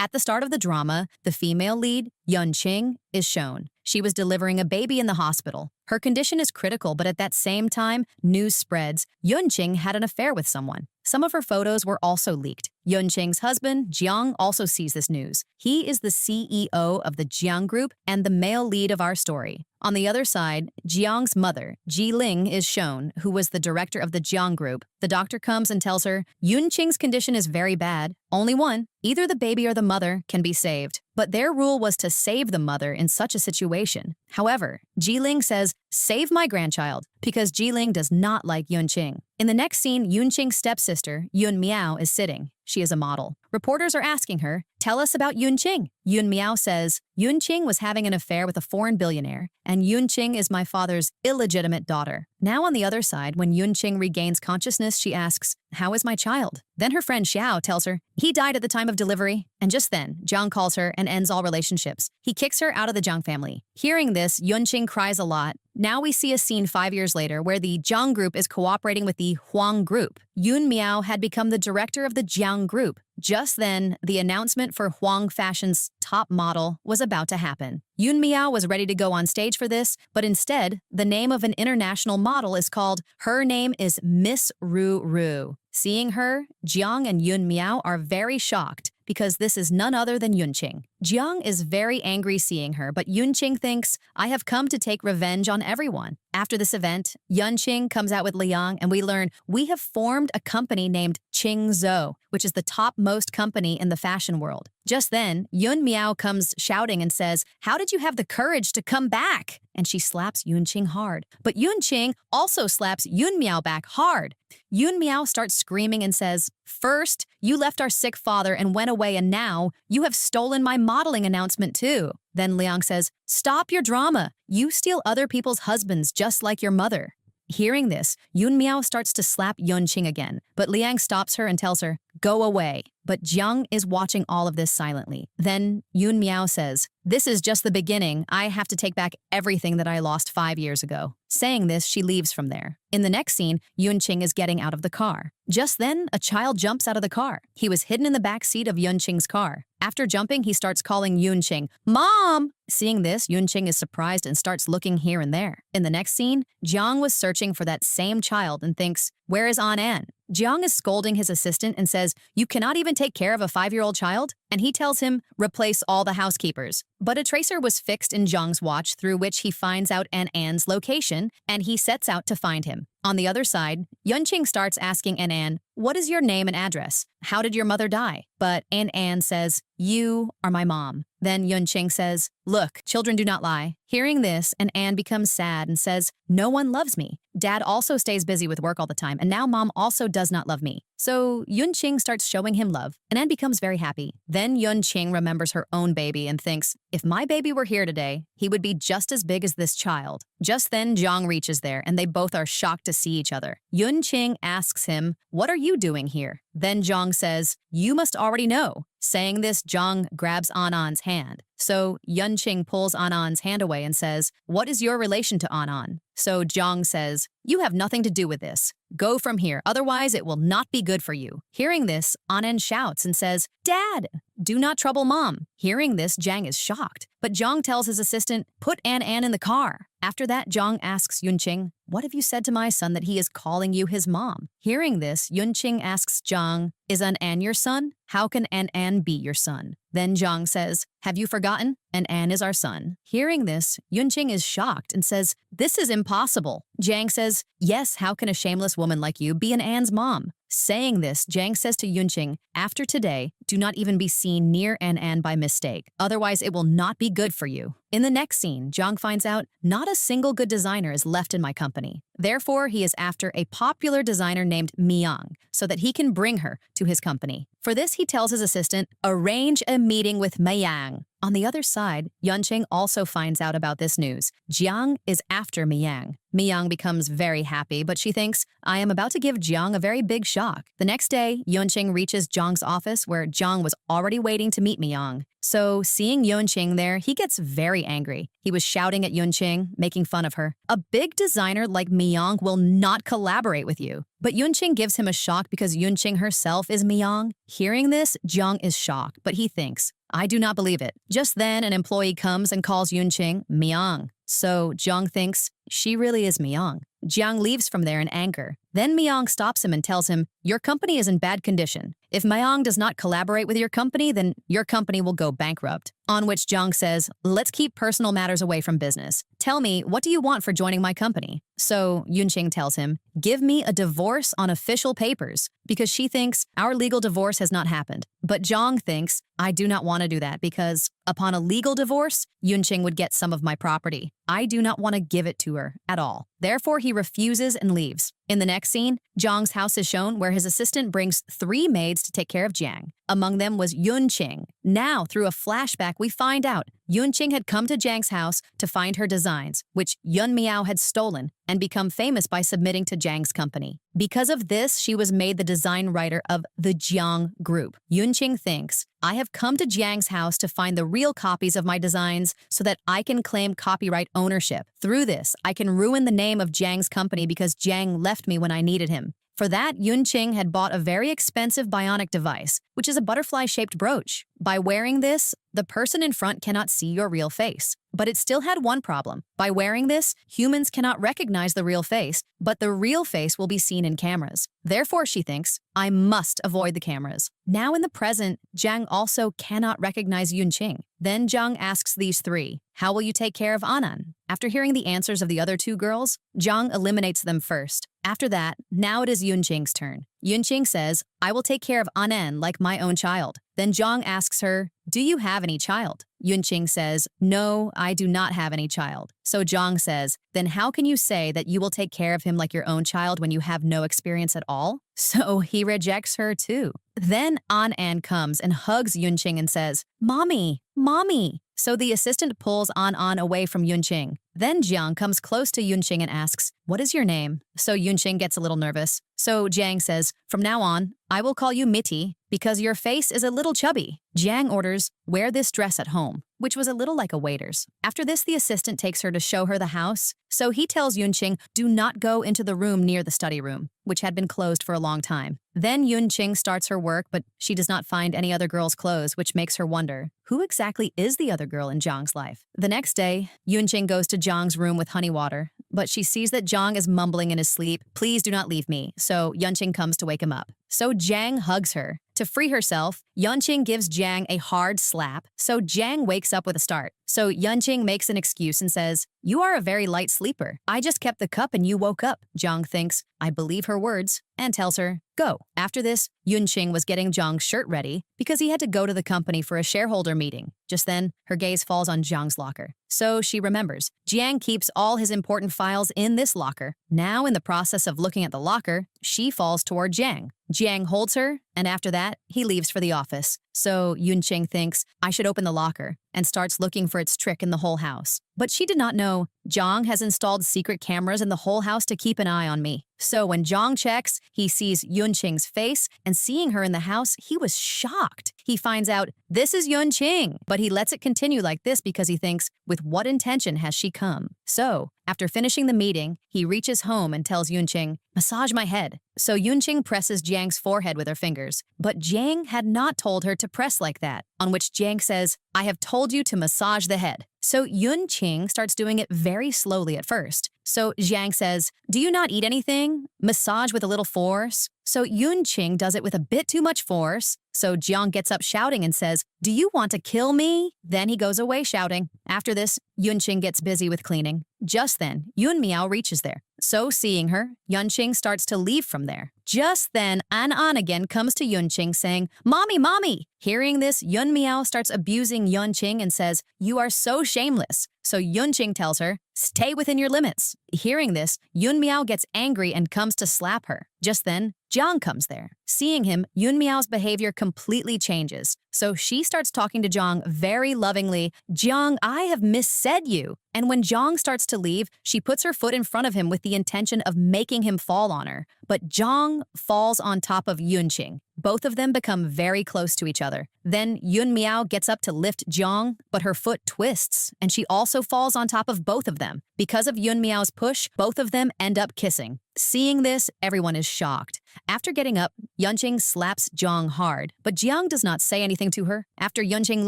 At the start of the drama, the female lead, Yun-ching, is shown. She was delivering a baby in the hospital. Her condition is critical, but at that same time, news spreads Yun-ching had an affair with someone. Some of her photos were also leaked. Yun-ching's husband, Jiang, also sees this news. He is the CEO of the Jiang Group and the male lead of our story. On the other side, Jiang's mother, Ji Ling, is shown, who was the director of the Jiang Group. The doctor comes and tells her, Yun-ching's condition is very bad. Only one. Either the baby or the mother can be saved. But their rule was to save the mother in such a situation. However, Ji Ling says, save my grandchild, because Ji Ling does not like Yun-ching. In the next scene, Yun-ching's stepsister, Yun Miao, is sitting. She is a model. Reporters are asking her, tell us about Yun-ching. Yun Miao says, Yun-ching was having an affair with a foreign billionaire, and Yun-ching is my father's illegitimate daughter. Now on the other side, when Yun-ching regains consciousness, she asks, how is my child? Then her friend Xiao tells her, he died at the time of delivery. And just then, Jiang calls her and ends all relationships. He kicks her out of the Jiang family. Hearing this, Yun-ching cries a lot. Now we see a scene 5 years later where the Jiang Group is cooperating with the Huang Group. Yun Miao had become the director of the Jiang Group. Just then, the announcement for Huang Fashion's top model was about to happen. Yun Miao was ready to go on stage for this, but instead, the name of an international model is called, her name is Miss Ru Ru. Seeing her, Jiang and Yun Miao are very shocked because this is none other than Yun-ching. Jiang is very angry seeing her, but Yun-ching thinks, I have come to take revenge on everyone. After this event, Yun-ching comes out with Liang and we learn we have formed a company named Ching Zhou, which is the topmost company in the fashion world. Just then, Yun Miao comes shouting and says, how did you have the courage to come back? And she slaps Yun-ching hard. But Yun-ching also slaps Yun Miao back hard. Yun Miao starts screaming and says, first, you left our sick father and went away, and now you have stolen my modeling announcement too. Then Liang says, stop your drama. You steal other people's husbands just like your mother. Hearing this, Yun Miao starts to slap Yun-ching again, but Liang stops her and tells her, go away. But Jiang is watching all of this silently. Then Yun Miao says, this is just the beginning. I have to take back everything that I lost 5 years ago. Saying this, she leaves from there. In the next scene, Yun-ching is getting out of the car. Just then, a child jumps out of the car. He was hidden in the back seat of Yun-ching's car. After jumping, he starts calling Yun-ching, Mom! Seeing this, Yun-ching is surprised and starts looking here and there. In the next scene, Jiang was searching for that same child and thinks, where is An? Jiang is scolding his assistant and says, you cannot even take care of a 5-year-old child? And he tells him, replace all the housekeepers. But a tracer was fixed in Jiang's watch through which he finds out An's location, and he sets out to find him. On the other side, Yun-ching starts asking An, what is your name and address? How did your mother die? But An says, you are my mom. Then Yun-ching says, look, children do not lie. Hearing this, An becomes sad and says, no one loves me. Dad also stays busy with work all the time, and now mom also does not love me. So Yun-ching starts showing him love, and An becomes very happy. Then Yun-ching remembers her own baby and thinks, if my baby were here today, he would be just as big as this child. Just then Jiang reaches there, and they both are shocked to see each other. Yun-ching asks him, what are you doing here? Then Jiang says, you must already know. Saying this, Jiang grabs An's hand. So Yun-ching pulls An's hand away and says, what is your relation to An? So Jiang says, you have nothing to do with this. Go from here, otherwise it will not be good for you. Hearing this, An shouts and says, Dad, do not trouble Mom. Hearing this, Jiang is shocked. But Jiang tells his assistant, put An in the car. After that, Jiang asks Yun-ching, what have you said to my son that he is calling you his mom? Hearing this, Yun-ching asks Jiang, is An your son? How can An be your son? Then Jiang says, have you forgotten? An is our son. Hearing this, Yun-ching is shocked and says, this is impossible. Jiang says, yes, how can a shameless woman like you be An's mom? Saying this, Jiang says to Yun-ching, after today, do not even be seen near An by mistake. Otherwise, it will not be good for you. In the next scene, Jiang finds out not a single good designer is left in my company. Therefore, he is after a popular designer named Miang so that he can bring her to his company. For this, he tells his assistant, arrange a meeting with Miang. On the other side, Yunqing also finds out about this news. Jiang is after Miyang. Miyang becomes very happy, but she thinks, I am about to give Jiang a very big shock. The next day, Yunqing reaches Jiang's office where Jiang was already waiting to meet Miyang. So, seeing Yunqing there, he gets very angry. He was shouting at Yunqing, making fun of her. A big designer like Miyang will not collaborate with you. But Yunqing gives him a shock because Yunqing herself is Miyang. Hearing this, Jiang is shocked, but he thinks, I do not believe it. Just then, an employee comes and calls Yunqing Miyang. So Jiang thinks she really is Miyang. Jiang leaves from there in anger. Then Miyang stops him and tells him, your company is in bad condition. If Miyang does not collaborate with your company, then your company will go bankrupt. On which Jiang says, let's keep personal matters away from business. Tell me, what do you want for joining my company? So Yunqing tells him, give me a divorce on official papers, because she thinks our legal divorce has not happened. But Jiang thinks, I do not want to do that because upon a legal divorce, Yunqing would get some of my property. I do not want to give it to her at all. Therefore, he refuses and leaves. In the next scene, Jiang's house is shown where his assistant brings 3 maids to take care of Jiang. Among them was Yunqing. Now, through a flashback, we find out Yunqing had come to Jiang's house to find her designs, which Yun Miao had stolen, and become famous by submitting to Jiang's company. Because of this, she was made the design writer of the Jiang Group. Yunqing thinks, I have come to Jiang's house to find the real copies of my designs so that I can claim copyright ownership. Through this, I can ruin the name of Jiang's company because Jiang left me when I needed him. For that, Yunqing had bought a very expensive bionic device, which is a butterfly-shaped brooch. By wearing this, the person in front cannot see your real face. But it still had one problem. By wearing this, humans cannot recognize the real face, but the real face will be seen in cameras. Therefore, she thinks, I must avoid the cameras. Now in the present, Jiang also cannot recognize Yunqing. Then Jiang asks these 3, how will you take care of Anan? After hearing the answers of the other 2 girls, Jiang eliminates them first. After that, now it is Yunqing's turn. Yunqing says, I will take care of Anan like my own child. Then Jiang asks her, do you have any child? Yunqing says, no, I do not have any child. So Jiang says, then how can you say that you will take care of him like your own child when you have no experience at all? So he rejects her too. Then An comes and hugs Yunqing and says, Mommy, Mommy. So the assistant pulls An away from Yunqing. Then Jiang comes close to Yunqing and asks, what is your name? So Yunqing gets a little nervous. So Jiang says, from now on, I will call you Mitty because your face is a little chubby. Jiang orders, wear this dress at home, which was a little like a waiter's. After this, the assistant takes her to show her the house. So he tells Yunqing, do not go into the room near the study room, which had been closed for a long time. Then Yunqing starts her work, but she does not find any other girl's clothes, which makes her wonder, who exactly is the other girl in Jiang's life? The next day, Yunqing goes to Jiang's room with honey water, but she sees that Jiang is mumbling in his sleep, please do not leave me, so Yunqing comes to wake him up. So Jiang hugs her. To free herself, Yunqing gives Jiang a hard slap, so Jiang wakes up with a start. So Yunqing makes an excuse and says, you are a very light sleeper. I just kept the cup and you woke up. Jiang thinks, I believe her words, and tells her, go. After this, Yunqing was getting Jiang's shirt ready because he had to go to the company for a shareholder meeting. Just then, her gaze falls on Jiang's locker. So she remembers, Jiang keeps all his important files in this locker. Now in the process of looking at the locker, she falls toward Jiang. Jiang holds her, and after that, he leaves for the office. So Yunqing thinks, I should open the locker, and starts looking for its trick in the whole house. But she did not know Jiang has installed secret cameras in the whole house to keep an eye on me. So when Jiang checks, he sees Yunqing's face, and seeing her in the house, he was shocked. He finds out, this is Yunqing, but he lets it continue like this because he thinks, with what intention has she come? So, after finishing the meeting, he reaches home and tells Yunqing, massage my head. So Yunqing presses Jiang's forehead with her fingers, but Jiang had not told her to press like that, on which Jiang says, I have told you to massage the head. So Yunqing starts doing it very slowly at first. So Jiang says, do you not eat anything? Massage with a little force. So Yunqing does it with a bit too much force. So Jiang gets up shouting and says, do you want to kill me? Then he goes away shouting. After this, Yunqing gets busy with cleaning. Just then, Yun Miao reaches there. So seeing her, Yunqing starts to leave from there. Just then, An again comes to Yunqing saying, "Mommy, mommy!" Hearing this, Yun Miao starts abusing Yunqing and says, "You are so shameless." So Yunqing tells her, "Stay within your limits." Hearing this, Yun Miao gets angry and comes to slap her. Just then, Jiang comes there. Seeing him, Yun Miao's behavior completely changes. So she starts talking to Jiang very lovingly. "Jiang, I have missaid you." And when Jiang starts to leave, she puts her foot in front of him with the intention of making him fall on her. But Jiang falls on top of Yunqing. Both of them become very close to each other. Then Yun Miao gets up to lift Jiang, but her foot twists, and she also falls on top of both of them. Because of Yun Miao's push, both of them end up kissing. Seeing this, everyone is shocked. After getting up, Yunqing slaps Jiang hard, but Jiang does not say anything to her. After Yunqing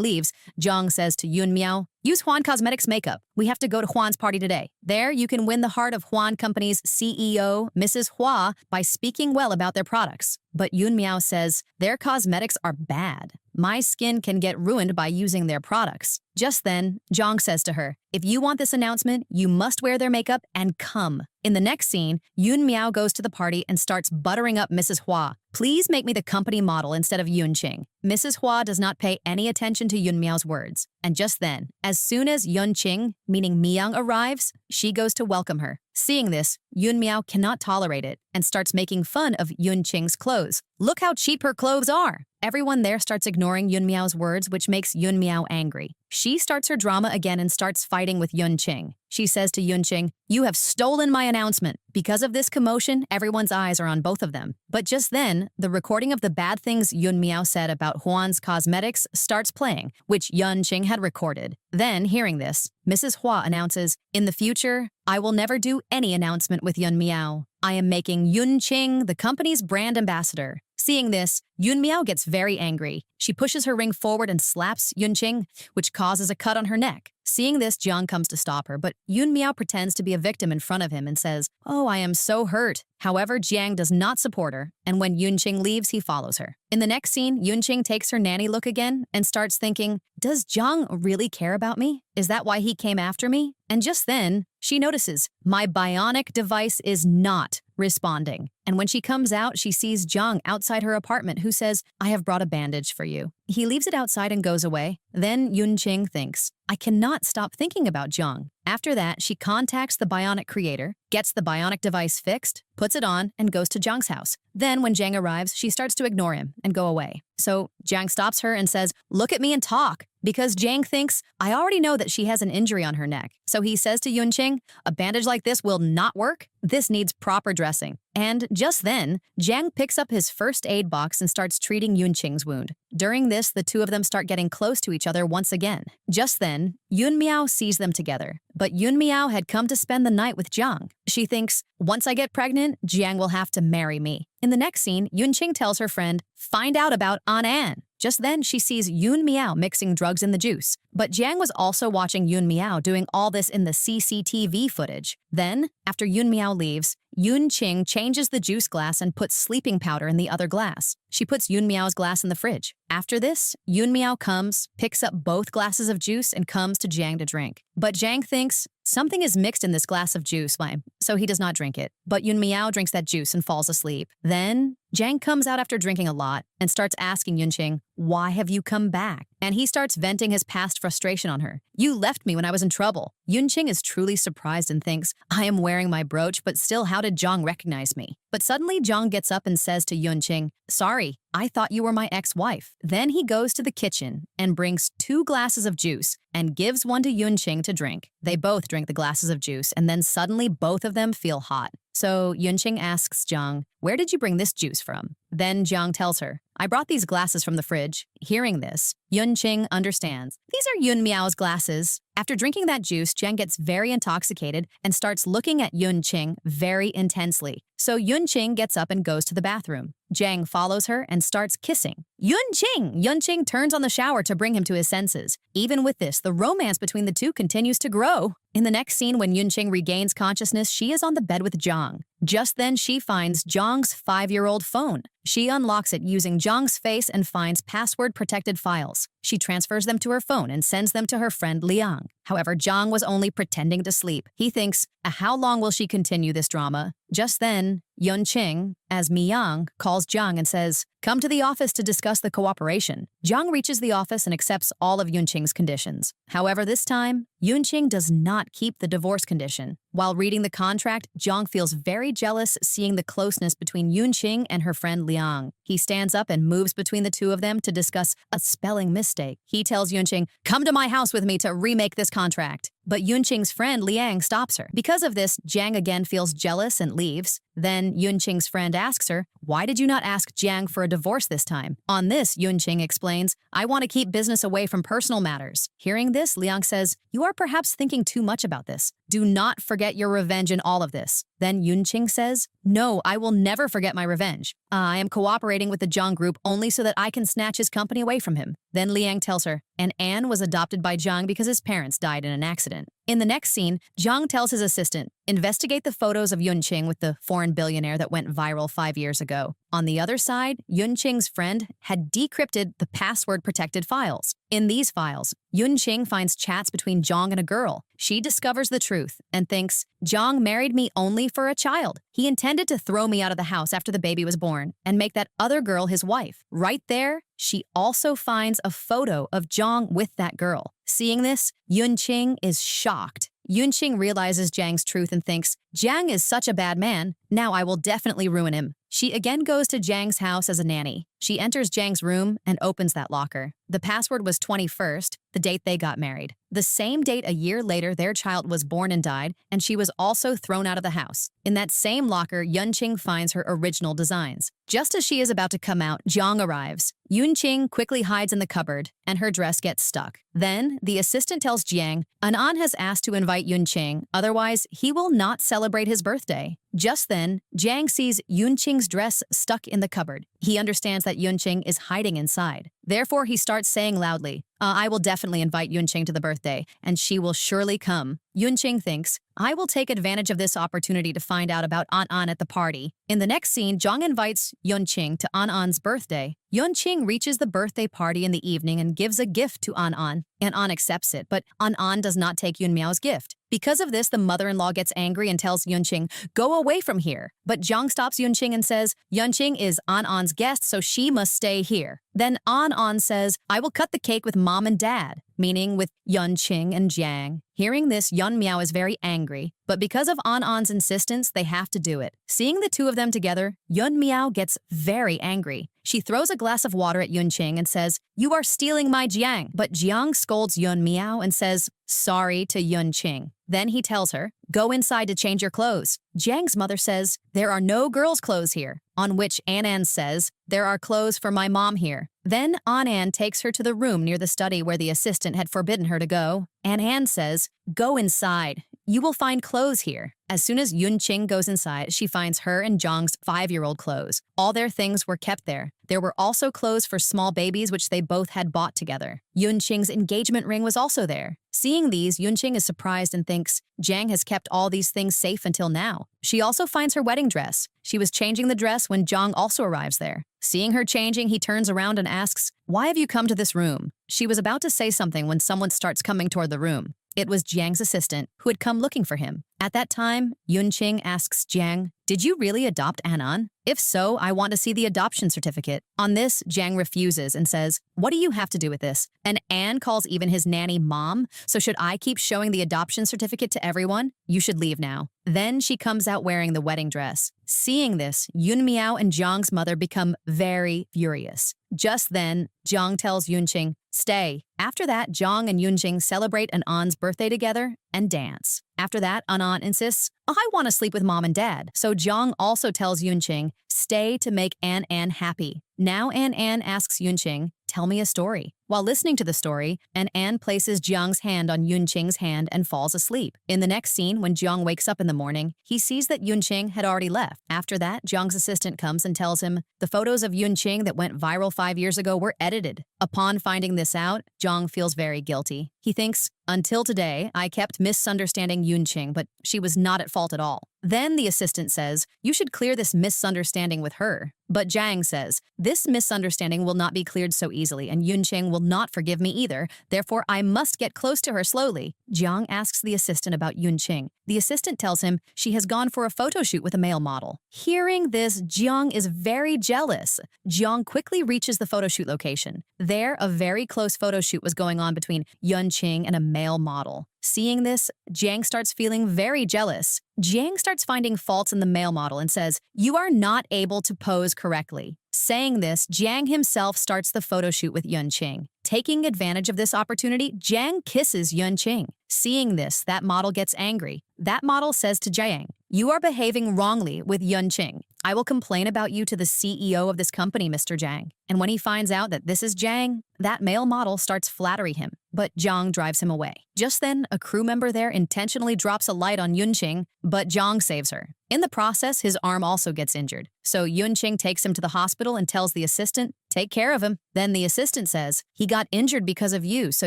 leaves, Jiang says to Yun Miao, "Use Huan Cosmetics makeup. We have to go to Huan's party today. There, you can win the heart of Huan Company's CEO, Mrs. Hua, by speaking well about their products." But Yun Miao says, "Their cosmetics are bad. My skin can get ruined by using their products." Just then, Jiang says to her, "If you want this announcement, you must wear their makeup and come." In the next scene, Yun Miao goes to the party and starts buttering up Mrs. Hua. "Please make me the company model instead of Yunqing." Mrs. Hua does not pay any attention to Yun Miao's words. And just then, as soon as Yunqing, meaning Miyang, arrives, she goes to welcome her. Seeing this, Yun Miao cannot tolerate it and starts making fun of Yunqing's clothes. "Look how cheap her clothes are." Everyone there starts ignoring Yun Miao's words, which makes Yun Miao angry. She starts her drama again and starts fighting with Yunqing. She says to Yunqing, "You have stolen my announcement." Because of this commotion, everyone's eyes are on both of them. But just then, the recording of the bad things Yun Miao said about Huan's cosmetics starts playing, which Yunqing had recorded. Then, hearing this, Mrs. Hua announces, "In the future, I will never do any announcement with Yun Miao. I am making Yunqing the company's brand ambassador." Seeing this, Yun Miao gets very angry. She pushes her ring forward and slaps Yunqing, which causes a cut on her neck. Seeing this, Jiang comes to stop her, but Yun Miao pretends to be a victim in front of him and says, "Oh, I am so hurt." However, Jiang does not support her, and when Yunqing leaves, he follows her. In the next scene, Yunqing takes her nanny look again and starts thinking, "Does Jiang really care about me? Is that why he came after me?" And just then, she notices, "My bionic device is not responding." And when she comes out, she sees Jiang outside her apartment who says, "I have brought a bandage for you." He leaves it outside and goes away. Then Yunqing thinks, "I cannot stop thinking about Jiang." After that, she contacts the bionic creator, gets the bionic device fixed, puts it on, and goes to Jiang's house. Then when Jiang arrives, she starts to ignore him and go away. So Jiang stops her and says, "Look at me and talk." Because Jiang thinks, "I already know that she has an injury on her neck." So he says to Yunqing, "A bandage like this will not work. This needs proper dressing." And just then, Jiang picks up his first aid box and starts treating Yunqing's wound. During this, the two of them start getting close to each other once again. Just then, Yun Miao sees them together. But Yun Miao had come to spend the night with Jiang. She thinks, "Once I get pregnant, Jiang will have to marry me." In the next scene, Yunqing tells her friend, "Find out about An." Just then, she sees Yun Miao mixing drugs in the juice. But Jiang was also watching Yun Miao doing all this in the CCTV footage. Then, after Yun Miao leaves, Yunqing changes the juice glass and puts sleeping powder in the other glass. She puts Yun Miao's glass in the fridge. After this, Yun Miao comes, picks up both glasses of juice, and comes to Jiang to drink. But Jiang thinks something is mixed in this glass of juice, so he does not drink it. But Yun Miao drinks that juice and falls asleep. Then, Jiang comes out after drinking a lot and starts asking Yunqing, "Why have you come back?" And he starts venting his past frustration on her. "You left me when I was in trouble." Yunqing is truly surprised and thinks, "I am wearing my brooch, but still, how did Jiang recognize me?" But suddenly, Jiang gets up and says to Yunqing, "Sorry, I thought you were my ex-wife." Then he goes to the kitchen and brings 2 glasses of juice and gives one to Yunqing to drink. They both drink the glasses of juice, and then suddenly both of them feel hot. So Yunqing asks Jiang, "Where did you bring this juice from?" Then Jiang tells her, "I brought these glasses from the fridge." Hearing this, Yunqing understands. These are Yun Miao's glasses. After drinking that juice, Jiang gets very intoxicated and starts looking at Yunqing very intensely. So Yunqing gets up and goes to the bathroom. Jiang follows her and starts kissing. Yunqing! Yunqing turns on the shower to bring him to his senses. Even with this, the romance between the two continues to grow. In the next scene, when Yunqing regains consciousness, she is on the bed with Jiang. Just then, she finds Jiang's 5-year-old phone. She unlocks it using Zhang's face and finds password-protected files. She transfers them to her phone and sends them to her friend Liang. However, Zhang was only pretending to sleep. He thinks, how long will she continue this drama? Just then, Yunqing, as Miyang, calls Zhang and says, come to the office to discuss the cooperation. Zhang reaches the office and accepts all of Yunqing's conditions. However, this time, Yunqing does not keep the divorce condition. While reading the contract, Zhang feels very jealous seeing the closeness between Yunqing and her friend Liang. He stands up and moves between the two of them to discuss a spelling mistake. He tells Yunqing, come to my house with me to remake this contract. But Yunqing's friend Liang stops her. Because of this, Zhang again feels jealous and leaves. Then Yunqing's friend asks her, why did you not ask Zhang for a divorce this time? On this, Yunqing explains, I want to keep business away from personal matters. Hearing this, Liang says, you are perhaps thinking too much about this. Do not forget your revenge in all of this. Then Yunqing says, no, I will never forget my revenge. I am cooperating with the Zhang group only so that I can snatch his company away from him. Then Liang tells her, and Anne was adopted by Zhang because his parents died in an accident. In the next scene, Zhang tells his assistant, investigate the photos of Yunqing with the foreign billionaire that went viral 5 years ago. On the other side, Yunqing's friend had decrypted the password-protected files. In these files, Yunqing finds chats between Zhang and a girl. She discovers the truth and thinks, Zhang married me only for a child. He intended to throw me out of the house after the baby was born and make that other girl his wife. Right there, she also finds a photo of Zhang with that girl. Seeing this, Yunqing is shocked. Yunqing realizes Zhang's truth and thinks, Zhang is such a bad man, now I will definitely ruin him. She again goes to Zhang's house as a nanny. She enters Zhang's room and opens that locker. The password was 21st, the date they got married. The same date a year later their child was born and died, and she was also thrown out of the house. In that same locker, Yunqing finds her original designs. Just as she is about to come out, Zhang arrives. Yunqing quickly hides in the cupboard, and her dress gets stuck. Then, the assistant tells Jiang, Anan has asked to invite Yunqing, otherwise he will not celebrate his birthday. Just then, Jiang sees Yunqing's dress stuck in the cupboard. He understands that Yunqing is hiding inside. Therefore, he starts saying loudly, I will definitely invite Yunqing to the birthday, and she will surely come. Yunqing thinks, I will take advantage of this opportunity to find out about An at the party. In the next scene, Zhang invites Yunqing to An's birthday. Yunqing reaches the birthday party in the evening and gives a gift to An. An accepts it, but An does not take Yunmiao's gift. Because of this, the mother-in-law gets angry and tells Yunqing, go away from here. But Zhang stops Yunqing and says, Yunqing is An's guest, so she must stay here. Then An says, I will cut the cake with mom and dad, meaning with Yunqing and Jiang. Hearing this, Yun Miao is very angry, but because of An's insistence, they have to do it. Seeing the two of them together, Yun Miao gets very angry. She throws a glass of water at Yunqing and says, you are stealing my Jiang. But Jiang scolds Yun Miao and says, sorry to Yunqing. Then he tells her, go inside to change your clothes. Jiang's mother says, there are no girls' clothes here, on which An says, there are clothes for my mom here. Then An takes her to the room near the study where the assistant had forbidden her to go. An says, go inside. You will find clothes here. As soon as Yunqing goes inside, she finds her and Zhang's 5-year-old clothes. All their things were kept there. There were also clothes for small babies which they both had bought together. Yunqing's engagement ring was also there. Seeing these, Yunqing is surprised and thinks, Zhang has kept all these things safe until now. She also finds her wedding dress. She was changing the dress when Zhang also arrives there. Seeing her changing, he turns around and asks, why have you come to this room? She was about to say something when someone starts coming toward the room. It was Jiang's assistant, who had come looking for him. At that time, Yunqing asks Jiang, did you really adopt An? If so, I want to see the adoption certificate. On this, Jiang refuses and says, what do you have to do with this? And An calls even his nanny mom, so should I keep showing the adoption certificate to everyone? You should leave now. Then she comes out wearing the wedding dress. Seeing this, Yun Miao and Zhang's mother become very furious. Just then, Zhang tells Yunqing, stay. After that, Zhang and Yunqing celebrate An's birthday together and dance. After that, An insists, I want to sleep with mom and dad. So Zhang also tells Yunqing, stay to make An happy. Now An asks Yunqing, tell me a story. While listening to the story, An places Jiang's hand on Yunqing's hand and falls asleep. In the next scene, when Jiang wakes up in the morning, he sees that Yunqing had already left. After that, Jiang's assistant comes and tells him, the photos of Yunqing that went viral 5 years ago were edited. Upon finding this out, Jong feels very guilty. He thinks, until today, I kept misunderstanding Yunqing, but she was not at fault at all. Then the assistant says, you should clear this misunderstanding with her. But Jang says, this misunderstanding will not be cleared so easily, and Yunqing will not forgive me either. Therefore, I must get close to her slowly. Jiang asks the assistant about Yunqing. The assistant tells him she has gone for a photo shoot with a male model. Hearing this, Jiang is very jealous. Jiang quickly reaches the photo shoot location. There, a very close photo shoot was going on between Yunqing and a male model. Seeing this, Jiang starts feeling very jealous. Jiang starts finding faults in the male model and says, you are not able to pose correctly. Saying this, Jiang himself starts the photo shoot with Yunqing. Taking advantage of this opportunity, Jiang kisses Yunqing. Seeing this, that model gets angry. That model says to Jiang, you are behaving wrongly with Yunqing. I will complain about you to the CEO of this company, Mr. Jiang. And when he finds out that this is Jiang, that male model starts flattering him, but Jiang drives him away. Just then, a crew member there intentionally drops a light on Yunqing, but Jiang saves her. In the process, his arm also gets injured. So Yunqing takes him to the hospital and tells the assistant, take care of him. Then the assistant says, he got injured because of you, so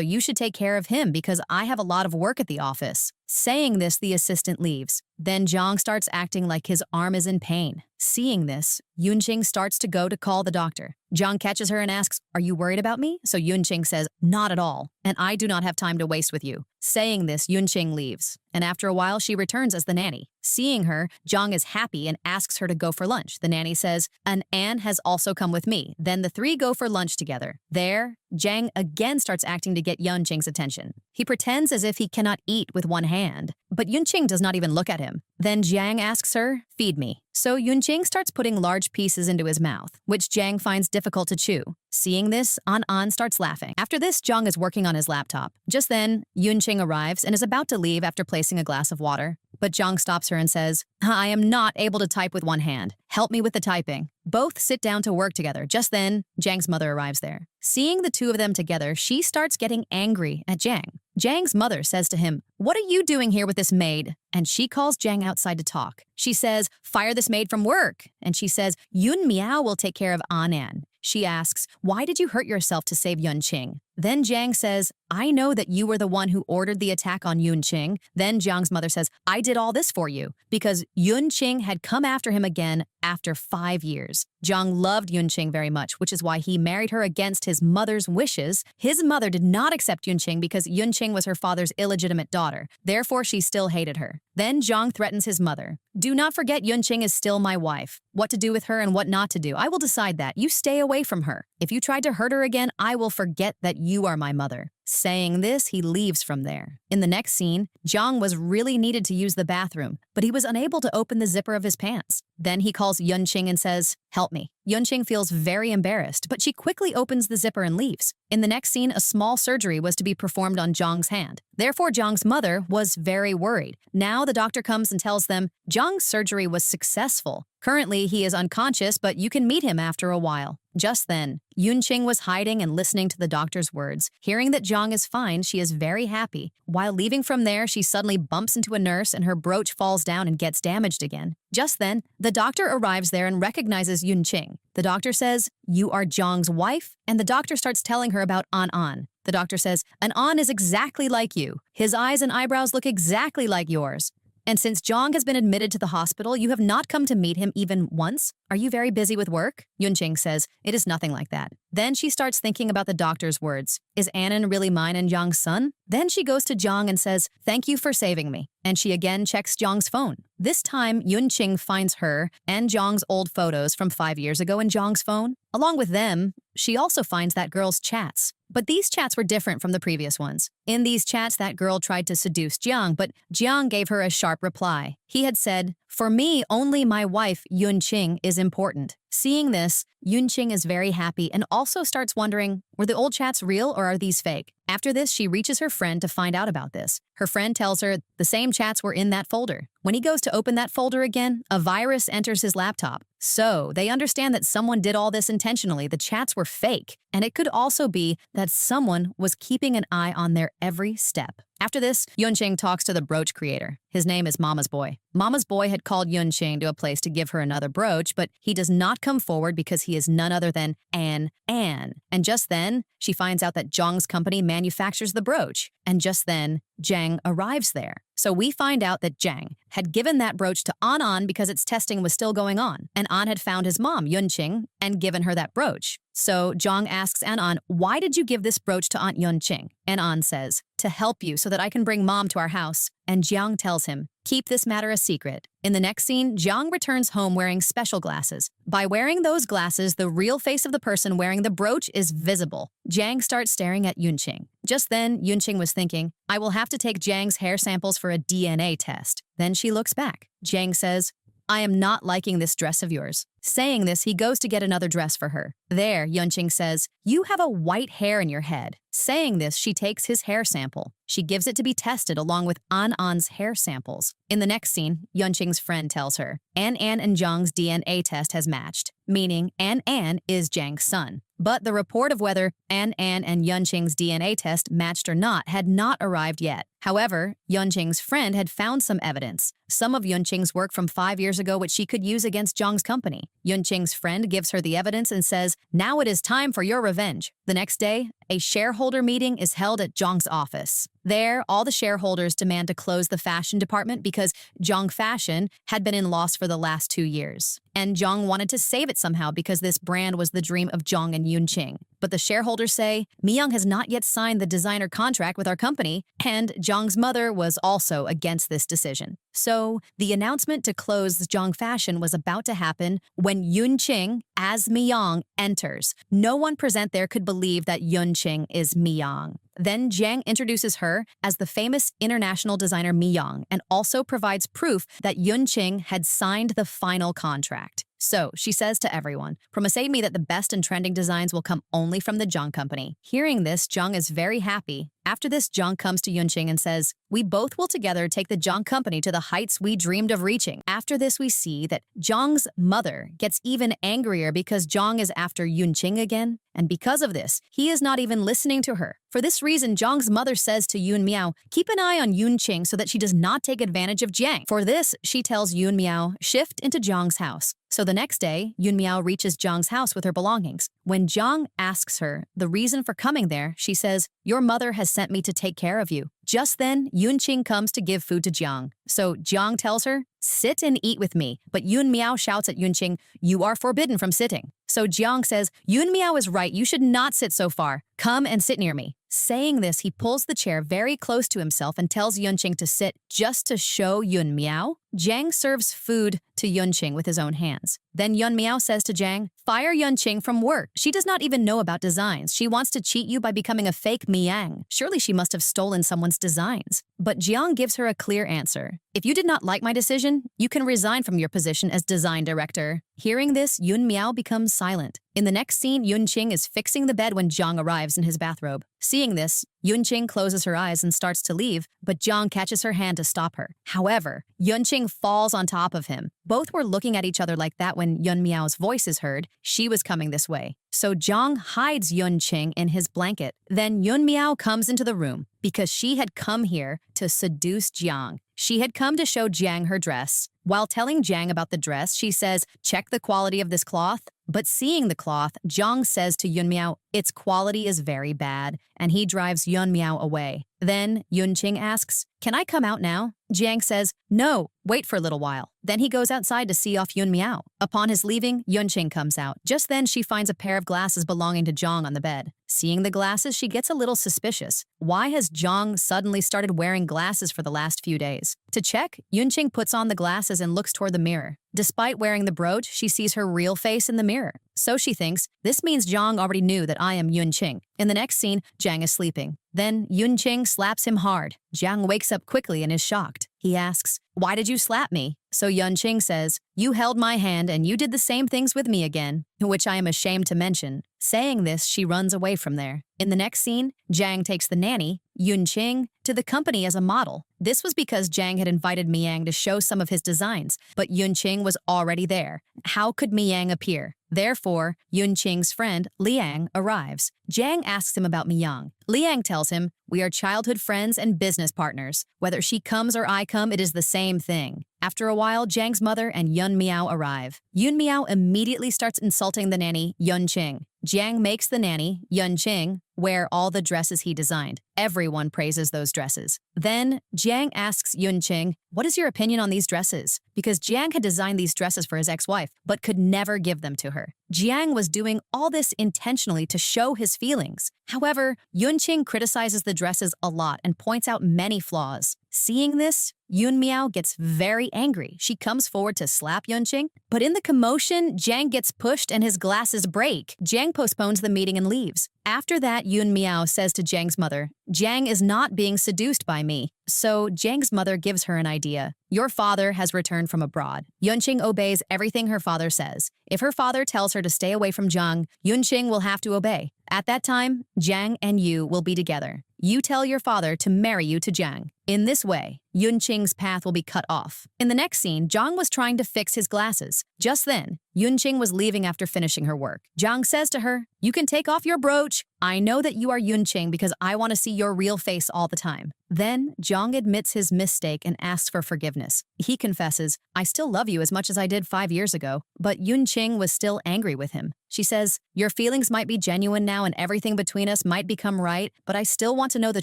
you should take care of him because I have a lot of work at the office. Saying this, the assistant leaves. Then Jiang starts acting like his arm is in pain. Seeing this, Yunqing starts to go to call the doctor. Jiang catches her and asks, are you worried about me? So Yunqing says, not at all, and I do not have time to waste with you. Saying this, Yunqing leaves, and after a while she returns as the nanny. Seeing her, Jiang is happy and asks her to go for lunch. The nanny says, and Anne has also come with me. Then the three go for lunch together. There, Jiang again starts acting to get Yunqing's attention. He pretends as if he cannot eat with one hand, but Yunqing does not even look at him. Then Jiang asks her, feed me. So Yunqing starts putting large pieces into his mouth, which Jiang finds difficult to chew. Seeing this, An starts laughing. After this, Jiang is working on his laptop. Just then, Yunqing arrives and is about to leave after placing a glass of water. But Jiang stops her and says, I am not able to type with one hand. Help me with the typing. Both sit down to work together. Just then, Jiang's mother arrives there. Seeing the two of them together, she starts getting angry at Jiang. Jiang's mother says to him, what are you doing here with this maid? And she calls Jiang outside to talk. She says, fire this maid from work. And she says, Yun Miao will take care of An. She asks, why did you hurt yourself to save Yunqing? Then Jiang says, I know that you were the one who ordered the attack on Yunqing. Then Jiang's mother says, I did all this for you because Yunqing had come after him again after 5 years. Jiang loved Yunqing very much, which is why he married her against his mother's wishes. His mother did not accept Yunqing because Yunqing was her father's illegitimate daughter. Therefore, she still hated her. Then Jiang threatens his mother. Do not forget Yunqing is still my wife. What to do with her and what not to do, I will decide that. You stay away from her. If you tried to hurt her again, I will forget that you are my mother. Saying this, he leaves from there. In the next scene, Jiang was really needed to use the bathroom, but he was unable to open the zipper of his pants. Then he calls Yunqing and says, help me. Yunqing feels very embarrassed, but she quickly opens the zipper and leaves. In the next scene, a small surgery was to be performed on Jiang's hand. Therefore, Jiang's mother was very worried. Now the doctor comes and tells them, Jiang's surgery was successful. Currently, he is unconscious, but you can meet him after a while. Just then, Yunqing was hiding and listening to the doctor's words. Hearing that Jiang is fine, she is very happy. While leaving from there, she suddenly bumps into a nurse and her brooch falls down and gets damaged again. Just then, the doctor arrives there and recognizes Yunqing. The doctor says, you are Jiang's wife? And the doctor starts telling her about An. The doctor says, An is exactly like you. His eyes and eyebrows look exactly like yours. And since Jiang has been admitted to the hospital, you have not come to meet him even once? Are you very busy with work? Yunqing says, it is nothing like that. Then she starts thinking about the doctor's words. Is Annan really mine and Jiang's son? Then she goes to Jiang and says, thank you for saving me. And she again checks Jiang's phone. This time, Yunqing finds her and Jiang's old photos from 5 years ago in Jiang's phone. Along with them, she also finds that girl's chats. But these chats were different from the previous ones. In these chats, that girl tried to seduce Jiang, but Jiang gave her a sharp reply. He had said, for me, only my wife, Yunqing, is important. Seeing this, Yunqing is very happy and also starts wondering, were the old chats real or are these fake? After this, she reaches her friend to find out about this. Her friend tells her the same chats were in that folder. When he goes to open that folder again, a virus enters his laptop. So they understand that someone did all this intentionally. The chats were fake. And it could also be that someone was keeping an eye on their every step. After this, Yunqing talks to the brooch creator. His name is Mama's Boy. Mama's Boy had called Yunqing to a place to give her another brooch, but he does not come forward because he is none other than Anne. And just then, she finds out that Zhang's company manufactures the brooch. And just then, Zhang arrives there. So we find out that Zhang had given that brooch to An because its testing was still going on, and An had found his mom, Yunqing, and given her that brooch. So Zhang asks An, why did you give this brooch to Aunt Yunqing? And An says, to help you so that I can bring mom to our house. And Jiang tells him, keep this matter a secret. In the next scene, Jiang returns home wearing special glasses. By wearing those glasses, the real face of the person wearing the brooch is visible. Jiang starts staring at Yunqing. Just then, Yunqing was thinking, I will have to take Jiang's hair samples for a DNA test. Then she looks back. Jiang says, I am not liking this dress of yours. Saying this, he goes to get another dress for her. There, Yunqing says, you have a white hair in your head. Saying this, she takes his hair sample. She gives it to be tested along with An's hair samples. In the next scene, Yunqing's friend tells her, An and Zhang's DNA test has matched, meaning An is Zhang's son. But the report of whether An and Yunqing's DNA test matched or not had not arrived yet. However, Yunqing's friend had found some evidence, some of Yunqing's work from 5 years ago which she could use against Zhang's company. Yunqing's friend gives her the evidence and says, now it is time for your revenge. The next day, a shareholder meeting is held at Zhang's office. There, all the shareholders demand to close the fashion department because Zhang Fashion had been in loss for the last 2 years. And Zhang wanted to save it somehow because this brand was the dream of Zhang and Yunqing. But the shareholders say, Miyang has not yet signed the designer contract with our company, and Zhang's mother was also against this decision. So, the announcement to close Zhang Fashion was about to happen when Yunqing, as Miyang, enters. No one present there could believe that Yunqing is Miyang. Then Zhang introduces her as the famous international designer Miyang and also provides proof that Yunqing had signed the final contract. So, she says to everyone, promised me that the best and trending designs will come only from the Zhang company. Hearing this, Zhang is very happy. After this, Zhang comes to Yunqing and says, we both will together take the Zhang company to the heights we dreamed of reaching. After this, we see that Zhang's mother gets even angrier because Zhang is after Yunqing again. And because of this, he is not even listening to her. For this reason, Zhang's mother says to Yun Miao, keep an eye on Yunqing so that she does not take advantage of Zhang. For this, she tells Yun Miao, shift into Zhang's house. So the next day, Yun Miao reaches Zhang's house with her belongings. When Zhang asks her the reason for coming there, she says, your mother has sent me to take care of you. Just then, Yunqing comes to give food to Zhang. So Zhang tells her, sit and eat with me. But Yun Miao shouts at Yunqing, you are forbidden from sitting. So Zhang says, Yun Miao is right, you should not sit so far. Come and sit near me. Saying this, he pulls the chair very close to himself and tells Yunqing to sit just to show Yun Miao. Zhang serves food to Yunqing with his own hands. Then Yun Miao says to Zhang, fire Yunqing from work. She does not even know about designs. She wants to cheat you by becoming a fake Miyang. Surely she must have stolen someone's designs. But Jiang gives her a clear answer. If you did not like my decision, you can resign from your position as design director. Hearing this, Yun Miao becomes silent. In the next scene, Yunqing is fixing the bed when Zhang arrives in his bathrobe. Seeing this, Yunqing closes her eyes and starts to leave, but Zhang catches her hand to stop her. However, Yunqing falls on top of him. Both were looking at each other like that when Yun Miao's voice is heard. She was coming this way. So Zhang hides Yunqing in his blanket. Then Yun Miao comes into the room because she had come here to seduce Jiang. She had come to show Jiang her dress. While telling Jiang about the dress, she says, check the quality of this cloth. But seeing the cloth, Jiang says to Yun Miao, its quality is very bad, and he drives Yun Miao away. Then Yunqing asks, can I come out now? Jiang says, no, wait for a little while. Then he goes outside to see off Yun Miao. Upon his leaving, Yunqing comes out. Just then, she finds a pair of glasses belonging to Zhang on the bed. Seeing the glasses, she gets a little suspicious. Why has Zhang suddenly started wearing glasses for the last few days? To check, Yunqing puts on the glasses and looks toward the mirror. Despite wearing the brooch, she sees her real face in the mirror. So she thinks, this means Zhang already knew that I am Yunqing. In the next scene, Zhang is sleeping. Then Yunqing slaps him hard. Zhang wakes up quickly and is shocked. He asks, why did you slap me? So Yunqing says, you held my hand and you did the same things with me again, which I am ashamed to mention. Saying this, she runs away from there. In the next scene, Zhang takes the nanny, Yunqing, to the company as a model. This was because Jiang had invited Miang to show some of his designs, but Yunqing was already there. How could Miang appear? Therefore, Yunqing's friend, Liang, arrives. Jiang asks him about Miang. Liang tells him, "We are childhood friends and business partners. Whether she comes or I come, it is the same thing." After a while, Jiang's mother and Yun Miao arrive. Yun Miao immediately starts insulting the nanny, Yunqing. Jiang makes the nanny, Yunqing, wear all the dresses he designed. Everyone praises those dresses. Then, Jiang asks Yunqing, "What is your opinion on these dresses?" Because Jiang had designed these dresses for his ex-wife, but could never give them to her. Jiang was doing all this intentionally to show his feelings. However, Yunqing criticizes the dresses a lot and points out many flaws. Seeing this, Yun Miao gets very angry. She comes forward to slap Yunqing, but in the commotion, Jiang gets pushed and his glasses break. Jiang postpones the meeting and leaves. After that, Yun Miao says to Jiang's mother, "Jiang is not being seduced by me." So Jiang's mother gives her an idea. "Your father has returned from abroad." Yunqing obeys everything her father says. If her father tells her to stay away from Jiang, Yunqing will have to obey. At that time, Jiang and you will be together. You tell your father to marry you to Jiang. In this way, Yunqing's path will be cut off. In the next scene, Jiang was trying to fix his glasses. Just then, Yunqing was leaving after finishing her work. Jiang says to her, "You can take off your brooch. I know that you are Yunqing because I want to see your real face all the time." Then, Jiang admits his mistake and asks for forgiveness. He confesses, "I still love you as much as I did 5 years ago," but Yunqing was still angry with him. She says, "Your feelings might be genuine now and everything between us might become right, but I still want to know the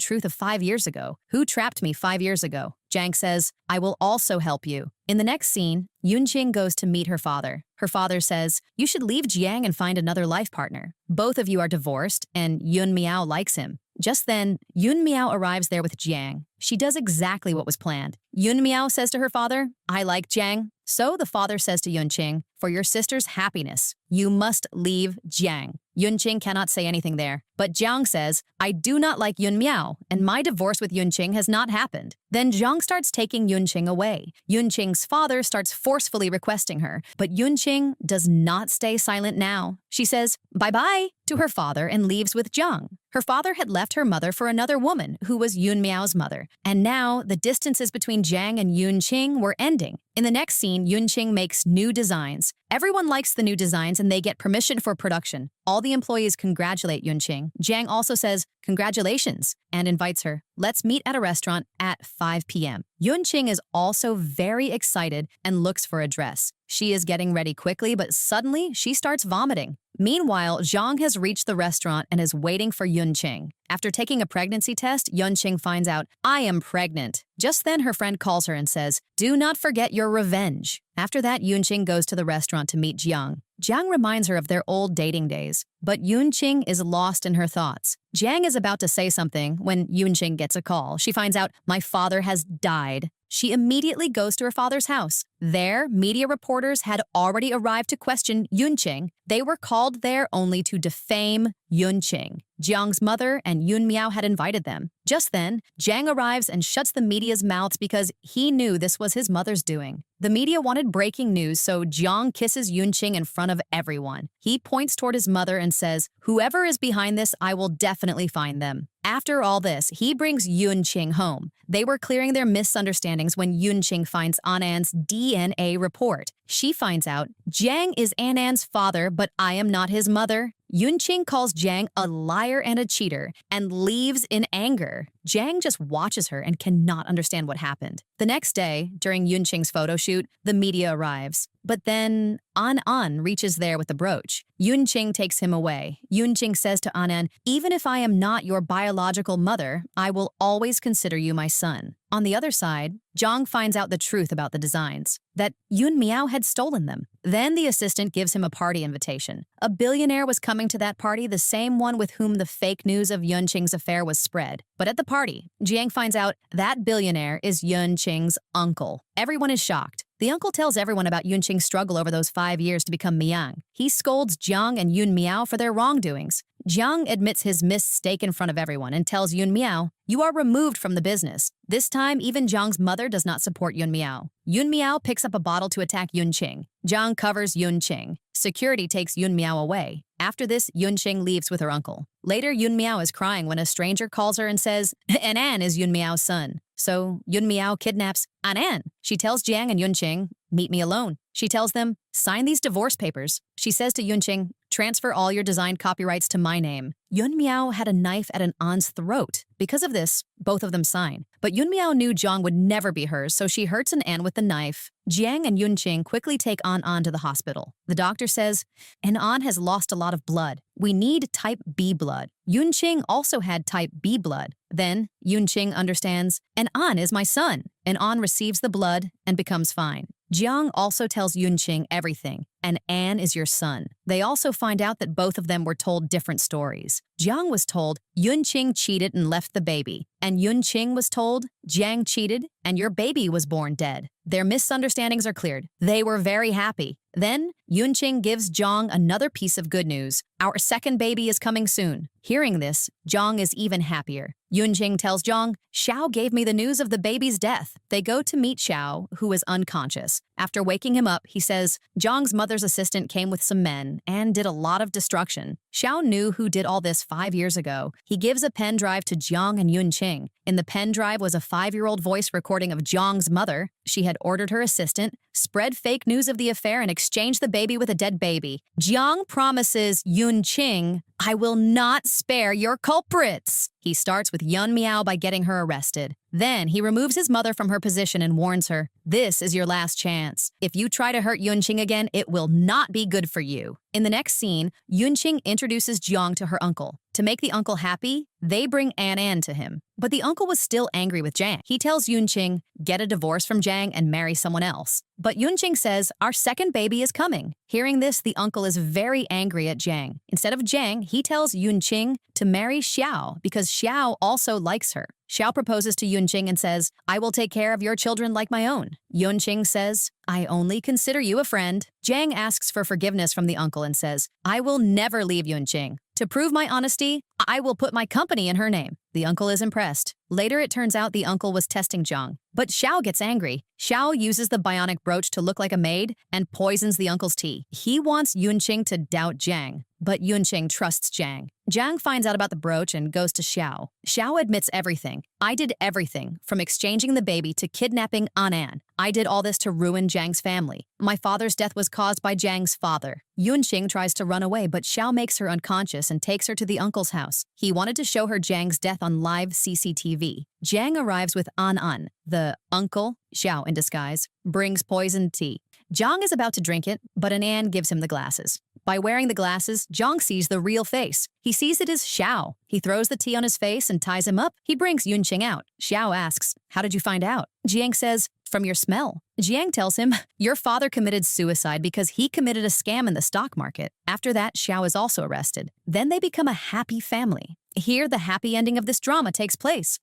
truth of 5 years ago. Who trapped me 5 years ago?" Jiang says, "I will also help you." In the next scene, Yunqing goes to meet her father. Her father says, "You should leave Jiang and find another life partner. Both of you are divorced, and Yun Miao likes him." Just then, Yun Miao arrives there with Jiang. She does exactly what was planned. Yun Miao says to her father, "I like Jiang." So the father says to Yunqing, "For your sister's happiness, you must leave Jiang." Yunqing cannot say anything there, but Jiang says, "I do not like Yun Miao, and my divorce with Yunqing has not happened." Then Jiang starts taking Yunqing away. Yunqing's father starts forcefully requesting her, but Yunqing does not stay silent now. She says, "Bye-bye," to her father and leaves with Jiang. Her father had left her mother for another woman, who was Yun Miao's mother, and now the distances between Jiang and Yunqing were ending. In the next scene, Yunqing makes new designs. Everyone likes the new designs and they get permission for production. All the employees congratulate Yunqing. Jiang also says, "Congratulations," and invites her. "Let's meet at a restaurant at 5 p.m. Yunqing is also very excited and looks for a dress. She is getting ready quickly, but suddenly she starts vomiting. Meanwhile, Jiang has reached the restaurant and is waiting for Yunqing. After taking a pregnancy test, Yunqing finds out, "I am pregnant." Just then, her friend calls her and says, "Do not forget your revenge." After that, Yunqing goes to the restaurant to meet Jiang. Jiang reminds her of their old dating days, but Yunqing is lost in her thoughts. Jiang is about to say something when Yunqing gets a call. She finds out, "My father has died." She immediately goes to her father's house. There, media reporters had already arrived to question Yunqing. They were called there only to defame Yunqing. Jiang's mother and Yun Miao had invited them. Just then, Jiang arrives and shuts the media's mouths because he knew this was his mother's doing. The media wanted breaking news, so Jiang kisses Yunqing in front of everyone. He points toward his mother and says, "Whoever is behind this, I will definitely find them." After all this, he brings Yunqing home. They were clearing their misunderstandings when Yunqing finds Anan's DNA report. She finds out, "Jiang is Anan's father, but I am not his mother." Yunqing calls Jiang a liar and a cheater and leaves in anger. Jiang just watches her and cannot understand what happened. The next day, during Yunqing's photo shoot, the media arrives. But then An reaches there with the brooch. Yunqing takes him away. Yunqing says to Anan, "Even if I am not your biological mother, I will always consider you my son." On the other side, Jiang finds out the truth about the designs, that Yun Miao had stolen them. Then the assistant gives him a party invitation. A billionaire was coming to that party, the same one with whom the fake news of Yunqing's affair was spread. But at the party, Jiang finds out that billionaire is Yunqing's uncle. Everyone is shocked. The uncle tells everyone about Yunqing's struggle over those 5 years to become Miang. He scolds Jiang and Yun Miao for their wrongdoings. Jiang admits his mistake in front of everyone and tells Yun Miao, "You are removed from the business." This time, even Jiang's mother does not support Yun Miao. Yun Miao picks up a bottle to attack Yunqing. Jiang covers Yunqing. Security takes Yun Miao away. After this, Yunqing leaves with her uncle. Later, Yun Miao is crying when a stranger calls her and says, An is Yun Miao's son. So Yun Miao kidnaps An. She tells Jiang and Yunqing, meet me alone. She tells them, sign these divorce papers. She says to Yunqing, transfer all your design copyrights to my name. Yun Miao had a knife at An's throat. Because of this, both of them sign. But Yun Miao knew Jiang would never be hers, so she hurts An with the knife. Jiang and Yunqing quickly take An to the hospital. The doctor says, An has lost a lot of blood. We need type B blood. Yunqing also had type B blood. Then, Yunqing understands, An is my son. An receives the blood and becomes fine. Jiang also tells Yunqing everything, and An is your son. They also find out that both of them were told different stories. Jiang was told, Yunqing cheated and left the baby, and Yunqing was told, Jiang cheated and your baby was born dead. Their misunderstandings are cleared. They were very happy. Then, Yunqing gives Jiang another piece of good news. Our second baby is coming soon. Hearing this, Jiang is even happier. Yunqing tells Jiang, Xiao gave me the news of the baby's death. They go to meet Xiao, who is unconscious. After waking him up, he says, Jiang's mother's assistant came with some men and did a lot of destruction. Xiao knew who did all this 5 years ago. He gives a pen drive to Jiang and Yunqing. In the pen drive was a 5-year-old voice recording of Jiang's mother. She had ordered her assistant, spread fake news of the affair and exchange the baby with a dead baby. Jiang promises Yunqing, I will not spare your culprits. He starts with Yun Miao by getting her arrested. Then he removes his mother from her position and warns her, this is your last chance. If you try to hurt Yunqing again, it will not be good for you. In the next scene, Yunqing introduces Jiang to her uncle. To make the uncle happy, they bring An to him. But the uncle was still angry with Jiang. He tells Yunqing, get a divorce from Jiang and marry someone else. But Yunqing says, our second baby is coming. Hearing this, the uncle is very angry at Jiang. Instead of Jiang, he tells Yunqing to marry Xiao because Xiao also likes her. Xiao proposes to Yunqing and says, I will take care of your children like my own. Yunqing says, I only consider you a friend. Jiang asks for forgiveness from the uncle and says, I will never leave Yunqing. To prove my honesty, I will put my company in her name. The uncle is impressed. Later, it turns out the uncle was testing Jiang. But Xiao gets angry. Xiao uses the bionic brooch to look like a maid and poisons the uncle's tea. He wants Yunqing to doubt Jiang, but Yunqing trusts Jiang. Jiang finds out about the brooch and goes to Xiao. Xiao admits everything. I did everything, from exchanging the baby to kidnapping An. I did all this to ruin Jiang's family. My father's death was caused by Jiang's father. Yunqing tries to run away, but Xiao makes her unconscious and takes her to the uncle's house. He wanted to show her Jiang's death on live CCTV. Jiang arrives with An. The uncle, Xiao in disguise, brings poisoned tea. Jiang is about to drink it, but An gives him the glasses. By wearing the glasses, Jiang sees the real face. He sees it is Xiao. He throws the tea on his face and ties him up. He brings Yunqing out. Xiao asks, how did you find out? Jiang says, from your smell. Jiang tells him, your father committed suicide because he committed a scam in the stock market. After that, Xiao is also arrested. Then they become a happy family. Here, the happy ending of this drama takes place.